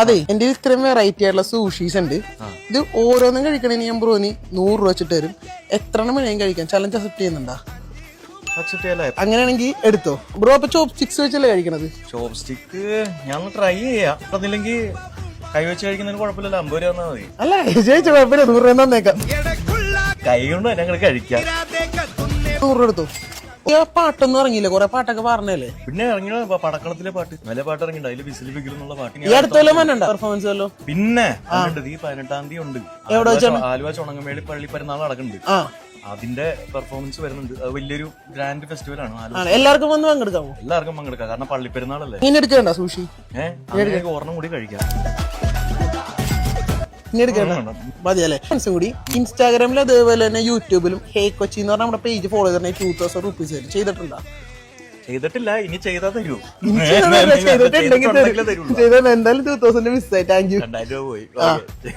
അതെ എന്റെ ഇത്രയും വെറൈറ്റി ആയിട്ടുള്ള സൂഷീസ് ഉണ്ട്. ഇത് ഓരോന്നും കഴിക്കണേന് ഞാൻ ബ്രോന് 100 രൂപ വെച്ചിട്ട് തരും. എത്ര എണ്ണം വേണേലും കഴിക്കാം. ചലഞ്ച് അക്സെപ്റ്റ് ചെയ്യുന്നുണ്ടാ? അങ്ങനെയാണെങ്കിൽ എടുത്തോ ബ്രോ. അപ്പൊ ചോപ്പ് സ്റ്റിക്സ് വെച്ചല്ലേ കഴിക്കണത്? ചോപ്പ് സ്റ്റിക്ക് ഞാൻ ട്രൈ ചെയ്യാം. അതില്ലെങ്കിൽ കൈ വെച്ച് കഴിക്കുന്നതിന് കുഴപ്പമില്ലല്ലോ. 50 രൂപ തന്നാ മതി. അല്ല ചോദിച്ച കുഴപ്പമില്ല, 100 രൂപ തന്നേക്കാം. കൈ കൊണ്ട് ഞങ്ങൾ കഴിക്കാം. 100 രൂപ എടുത്തോ. പാട്ടൊന്നും ഇറങ്ങിയില്ലേ? കൊറേ പാട്ടൊക്കെ പറഞ്ഞല്ലേ? പിന്നെ ഇറങ്ങിയ പടക്കളത്തിലെ പാട്ട്, നല്ല പാട്ട് ഇറങ്ങിണ്ട്. അതില് വിസിൽ പിക്കലെന്നുള്ള പാട്ട് ഈ അടുത്തല്ലോ മനുണ്ടോ പെർഫോമൻസ് വല്ലോ? പിന്നെ ഈ 18-ാം തീയതി ഉണ്ട്. എവിടെ വെച്ചാണ്? ആലുവ ചുണങ്ങമേളി പള്ളി പെരുന്നാൾ നടക്കുന്നുണ്ട്. അതിന്റെ പെർഫോമൻസ് വരുന്നുണ്ട്. അത് വലിയൊരു ഗ്രാൻഡ് ഫെസ്റ്റിവൽ ആണ്. എല്ലാവർക്കും വന്ന് പങ്കെടുക്കാമോ? എല്ലാവർക്കും പങ്കെടുക്കാം. കാരണം പള്ളി പെരുന്നാളല്ലേ. ഇനി എടുക്കണ്ട സൂഷി? ഓർണം കൂടി കഴിക്കാം. മതിയല്ലേ? കൂടി ഇൻസ്റ്റാഗ്രാമിൽ അതേപോലെ തന്നെ യൂട്യൂബിലും ഹേ കൊച്ചി എന്ന് പറഞ്ഞാൽ നമ്മുടെ പേജ് ഫോളോ ചെയ്തിട്ട് 2000 രൂപീസ് വരും. ചെയ്തിട്ടുണ്ടോ? ചെയ്തിട്ടില്ല. ഇനി ചെയ്താ തരൂ. ചെയ്തിട്ടുണ്ടെങ്കിൽ എന്തായാലും 2000 മിസ്സായി. Thank you. 2000 രൂപ പോയി.